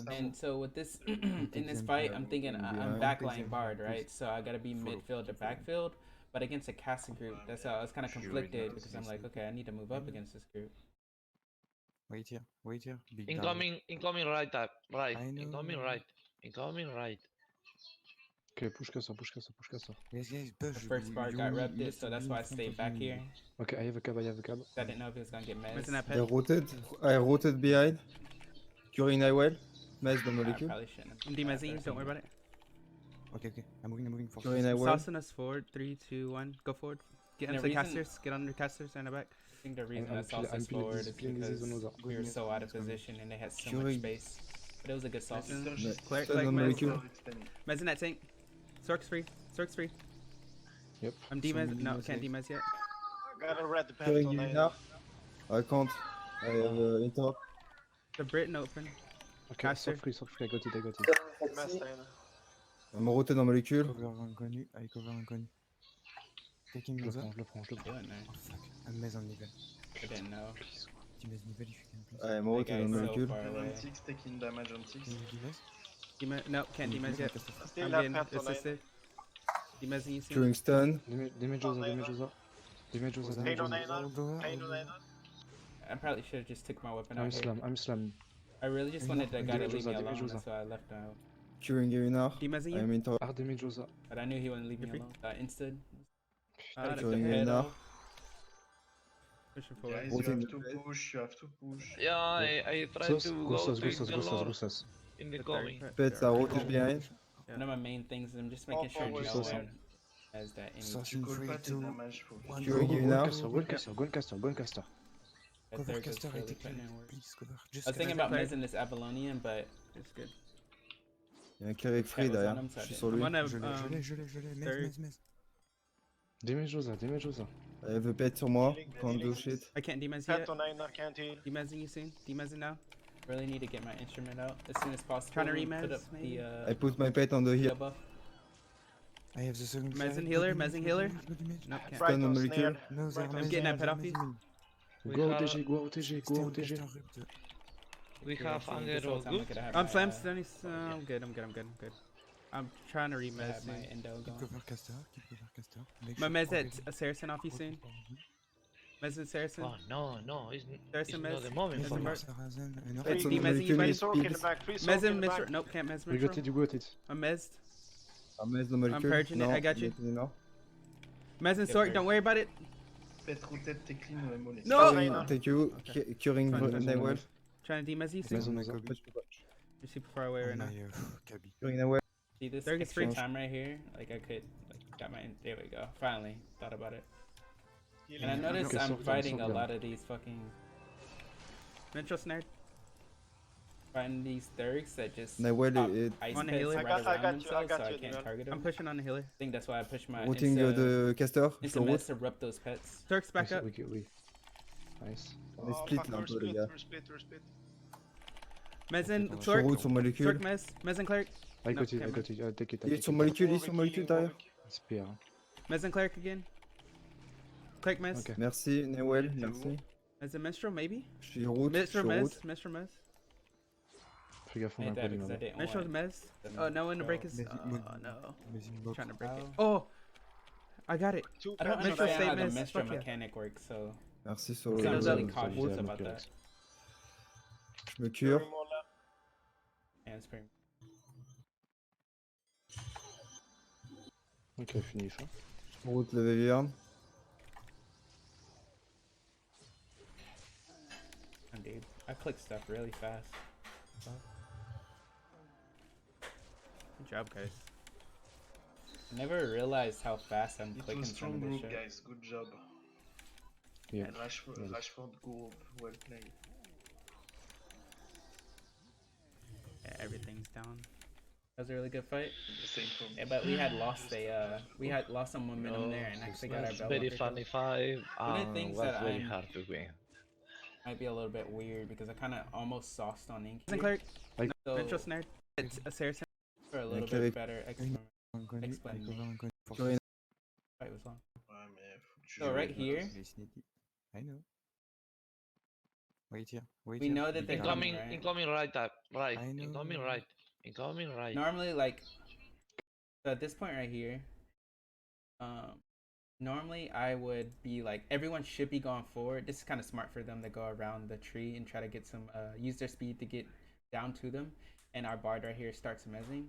And so with this, in this fight, I'm thinking I'm backline Bard, right? So I gotta be midfield to backfield, but against a casting group, that's how I was kind of conflicted because I'm like, okay, I need to move up against this group. Wait here. Big Incoming right up. Right. Incoming right. Incoming right. Ok, push caster. The first Bard got repped, so that's why I stayed back here. Ok, I have a cab. I didn't know if he was gonna get Mez mez. in that I pit. rotate behind. Curing Nightwell. Mez the I molecule. probably shouldn't have. I'm demezing, don't worry about it. Okay. I'm moving for Curing Nightwell. Saucing us forward. 3, 2, 1. Go forward. Get And into the the reason- casters. Get under casters and the back. I think the reason I'm that sauce us feeling forward is disciplined because disease on we were so out of position and they had so much Curing. space. But it was a good sauce. Cleric, Stun the Mez. molecule. Mez in that tank. Sork's free. Yep. I'm demez. Somebody No, demez can't it. demez yet. Got a red Curing you now. I can't. I have interrupt. The Britain open. Ok, Caster. soft free, I got it. I'm rotate dans molecule. cover inconnu. I cover inconnu. Taking Je le Meza. prends. Doing there. Oh fuck. I'm Mez on level. I didn't know. Petit Mez level if you can please. I'm That rotate dans guy's so molecule. far away. taking damage on 6. Can you do this? No, can't demez yet. Still I'm have getting pet on assisted. Demezing you soon. Curing stun. Damage Josa. I probably should have just took my weapon I'm out here. slam. I really just wanted the guy to leave me Damage alone, Josa. that's why I left out. Curing Irinar. Demezing you. I'm interrupt. Hard damage Josa. But I knew he wouldn't leave me You're free. alone. I insted. Ah, Curing head Irinar. off. Pushing forward. Rotate You have to push. Yeah, I tried Sauce, to go go sauce, to Galore in the coming. Pets are rotate behind. One of my main things is I'm just making sure no one has that any Sauce in 3, 2, 1. Curing Go Irinar. caster. that Cover third caster was et really clean. putting in work. Please cover. I was thinking about missing this Avalonian, but It's good. Il y a un cleric free That was on derrière. him, so I Je suis didn't- sur lui. I'm on a, Je l'ai. third. Mez. Damage Josa. I have a pet sur moi. Can't do shit. I can't demez yet. on 9, I can't heal. Demezing you soon. Demezing now. really need to get my instrument out as soon as possible. Trying to and remez, put up maybe? the I put my pet on the heal hill. buff. I have the second. Mez healer. No, can't. Stun on molecule. No, they're I'm getting that pet off you. Go OTG. We have Anger This whole or time I good. could have I'm my, slam stunning. I'm good. I'm trying to I remez. have my endo Keep going. cover caster. Make My sure mez already- at Saracen off you soon. Mez and Saracen. Oh, no, it's There's some not mez. the moment There's for some me. mez. Sarazen, enough. Pets on Free the mezing you, molecule. buddy. Speed. Mez and Mistral. Nope, can't mez You got Mistral. it. I'm mezzed. I'm Mez the molecule. purging it, Non, I got you. il est non. Mez and Sork, don't worry about it. No! No! Curing, thank you. Curing Fine, fine, Nightwell. Trying to demez you soon. You're super far away right now. Kaby. Curing Nightwell. See this There gets extra free. time right here? Like I could, like got my, there we go. Finally thought about it. And I noticed Okay, I'm so- fighting so a down. lot of these fucking, Mistral snared. fighting these thurks that just Nightwell pop est ice On the pits healer. right I got around you, themselves, I got so I you, can't Dylan. target I'm them. pushing on the healer. I think that's why I push my routing insta, de caster. Je insta le route. mess to rep those pets. Sork's back up. Oui. Nice. On est split là un peu les gars. Mez and Je Sork. route sur molecule. Sork Mez. Mez and Cleric. I No, got it. can't Take it. Il est sur molecule derrière. Spear. Mez and Cleric again. Cleric Mez. Ok. Merci Newell, merci. Mez and Mistral maybe. Je suis route. Mistral Mez. Fais gaffe, on a Ain't un that peu because I là-bas. didn't Mistral want Mez. them Oh, no one to go. break his. Mez- Oh no. Amazing box. Trying to break it. Ow. Oh! I got it. I don't Mistral understand how save the miss, Mistral fuck yeah. mechanic works, so Merci sur So I'm le. really ça, cautious ça, about ça, that. Je me cure. Yeah, it's pretty. Ok, finish. Je route le Véliarn. Dude, I click stuff really fast. Good job, guys. I never realized how fast I'm It clicking was some strong of this group, shit. guys. Good job. Yeah. And Rashford group, well played. Yeah, everything's down. That was a really good fight. The same for me. Yeah, but we had lost some momentum there and actually got our belt. Very up. funny fight. One of the things Was that very I'm- hard to win. Might be a little bit weird because I kind of almost sauced on Ink. Mez and Cleric. So Mistral snared. It's a Saracen. for a little Cleric. bit better Inconnu. Explain I me. cover inconnu. Curing. fight was long. Ouais, mais faut que tu So joues right avec here, Very sneaky. I know. Wait here. Wait We here. know that they're Incoming, coming, right? incoming right up. Right. I know. Incoming right. Incoming right. Normally, like, so at this point right here, normally I would be like, everyone should be going forward. This is kind of smart for them to go around the tree and try to get some, use their speed to get down to them. And our bard right here starts mezzing.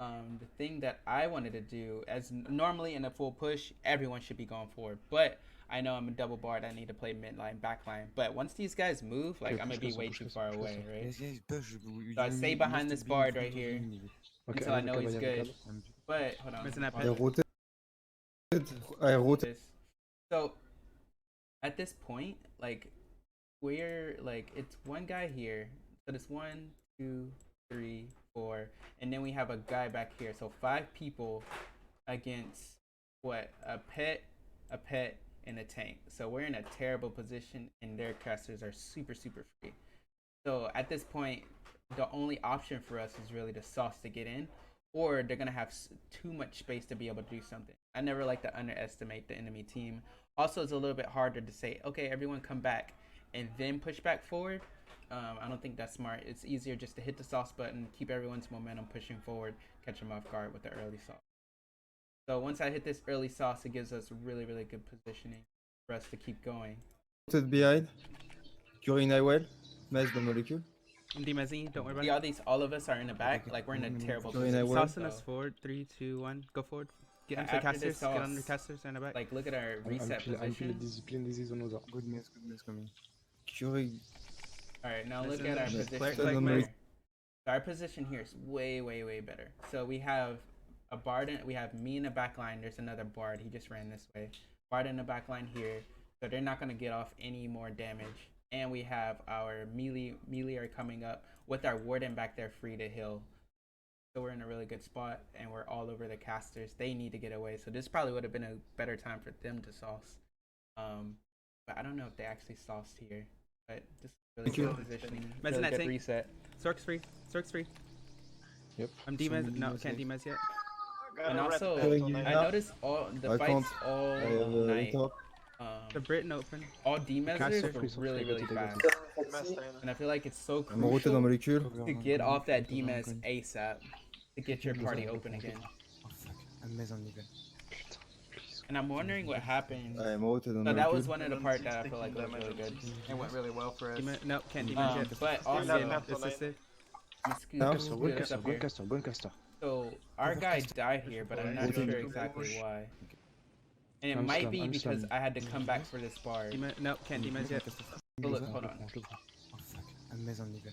The thing that I wanted to do, as normally in a full push, everyone should be going forward. But I know I'm a double bard, I need to play mid line, back line. But once these guys move, like, I'm gonna be way too far away, right? Yes, yes, push. So I stay behind this bard right here until I know he's good. But, hold on. Missing that I pet. rotate. I rotate. So, at this point, like, we're, like, it's one guy here. So it's 1, 2, 3, 4. And then we have a guy back here. So 5 people against, what, a pet, and a tank. So we're in a terrible position, and their casters are super, super free. So at this point, the only option for us is really the sauce to get in, or they're gonna have too much space to be able to do something. I never like to underestimate the enemy team. Also, it's a little bit harder to say, okay, everyone come back and then push back forward. I don't think that's smart. It's easier just to hit the sauce button, keep everyone's momentum pushing forward, catch them off guard with the early sauce. So once I hit this early sauce, it gives us really, really good positioning for us to keep going. Rotate behind. Curing I well. Mess the molecule. I'm demezzing, don't worry about See, it. all of us are in the back, like we're in a terrible Curing position. I well. Tossing us forward. 3, 2, 1. Go forward. Get Yeah, into the after casters. this Get sauce, under casters and the back. Like, look at our reset position. Discipline disease on other. Good mess coming. Curing. Alright, now look Listen, at our listen, position listen, right listen. here. So our position here is way, way, way better. So we have a bard, we have me in the back line. There's another bard. He just ran this way. Bard in the back line here. So they're not going to get off any more damage. And we have our melee are coming up with our warden back there free to heal. So we're in a really good spot, and we're all over the casters. They need to get away. So this probably would have been a better time for them to sauce. But I don't know if they actually sauced here. But just really good positioning. Mez in Really that good tank. reset. Sork's free. Sork's free. Yep. I'm demez. Some No, demez can't yet. demez yet. And also, Killing I you now. noticed all the I fights can't. all I have night. top. The Britain open. All demeasures Caster. were really, really fast. And I feel like it's so I'm rotate the crucial molecule. to get off that demez ASAP to get your party open again. Oh fuck. I'm mess on level. And I'm wondering what happened. I am rotate the So that was molecule. one of the part that I feel like was really good. It went really well for us. No, can't demez yet. But also, Assisted. let's scoot Now? this Bon up caster, here. bon caster. So our guy died here, but I'm not Okay. sure exactly why. And it I'm might slam, be I'm because slam. I had to come back for this bar. No, can't demez yet. So look, hold on. Oh fuck. I'm mess on level.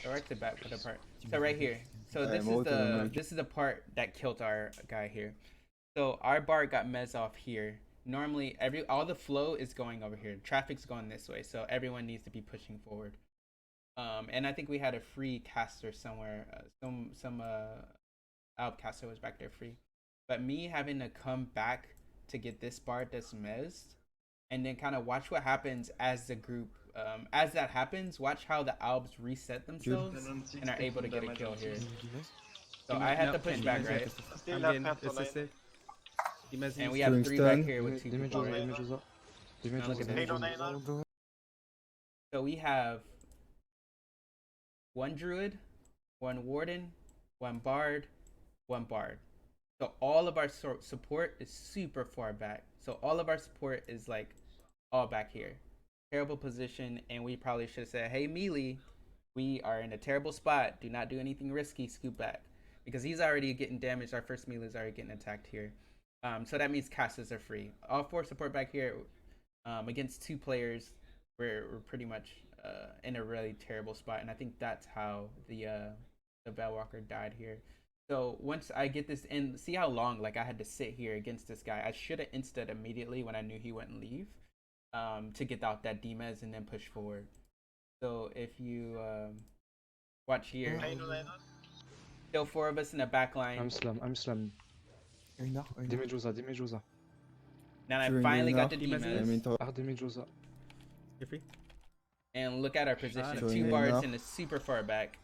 So right to back for the part. So right here. So this I'm is rotating the the molecule. part that killed our guy here. So our bar got mez off here. Normally all the flow is going over here. Traffic's going this way, so everyone needs to be pushing forward. And I think we had a free caster somewhere. Some outcaster was back there free. But me having to come back to get this bar that's mezzed, and then kind of watch what happens as the group as that happens, watch how the albs reset themselves and are able to get a kill here. So I had to push back, right? I'm getting assisted. Demez. And we have Doing 3 back stun. here with 2 Damage people, user, right? damage user. Damage Now look user, at damage that. user. So we have 1 druid, 1 warden, 1 bard, 1 bard. So all of our support is super far back. So all of our support is like all back here. Terrible position, and we probably should have said, hey melee, we are in a terrible spot. Do not do anything risky, scoot back. Because he's already getting damaged. Our first melee is already getting attacked here. So that means casters are free. All 4 support back here against 2 players. We're pretty much in a really terrible spot, and I think that's how the Bellwalker died here. So once I get this in, see how long like I had to sit here against this guy. I should have insted immediately when I knew he wouldn't leave to get out that demez and then push forward. So if you watch here, still 4 of us in the back line. I'm slam. Damage user, damage user. Now I During finally the got the knock, I'm in demez. top. Hard damage user. You're free. And look at our position. Showing 2 it bards now. in the super far back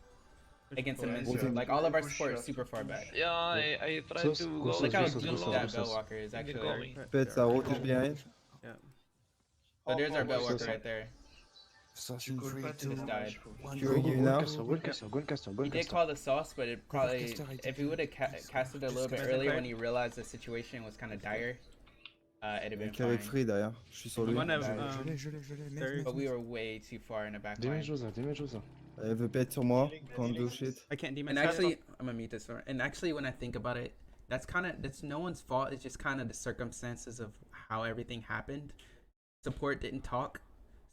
against a Rotating. minstrel. Like all of our support is super far back. Yeah, I tried Sauce, to go go. sauce, Look how sauce, deep go that sauce, sauce. Bellwalker is actually. Going. Pets are rotate behind. Yeah. So there's our sauce. Bellwalker right there. Starting Cool 3, path 2, is died. one, Curie, go. you now? He did call the sauce, but it probably, caster, I if he would have casted a little bit Just earlier clear. when he realized the situation was kind of dire, it'd have been Qui avait fine. free derrière. Je suis sur lui. One of Je Je l'ai, mec, third. mec, But we mec. were way too far in the back Damage line. Rosa, damage Rosa. Elle veut pète sur moi. Can't do shit. I can't demon And set. actually, I'm gonna mute this one. And actually, when I think about it, that's no one's fault. It's just kind of the circumstances of how everything happened. Support didn't talk,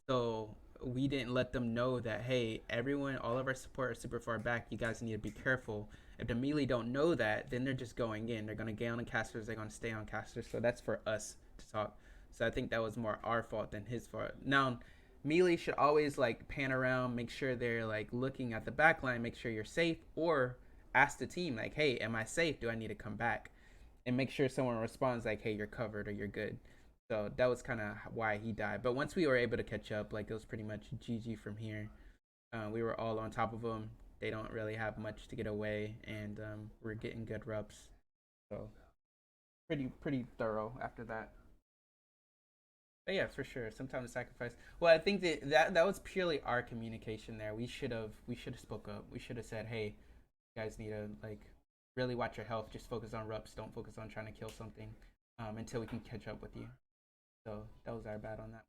so we didn't let them know that, hey, everyone, all of our support are super far back. You guys need to be careful. If the melee don't know that, then they're just going in. They're gonna get on casters. They're gonna stay on casters. So that's for us to talk. So I think that was more our fault than his fault. Now, melee should always like pan around, make sure they're like looking at the back line, make sure you're safe, or ask the team like, hey, am I safe? Do I need to come back? And make sure someone responds like, hey, you're covered or you're good. So that was kind of why he died. But once we were able to catch up, like it was pretty much GG from here. We were all on top of them. They don't really have much to get away, and we're getting good reps. So pretty thorough after that. But yeah, for sure. Sometimes sacrifice. Well, I think that was purely our communication there. We should have spoke up. We should have said, hey, you guys need to like really watch your health. Just focus on reps. Don't focus on trying to kill something until we can catch up with you. So that was our bad on that.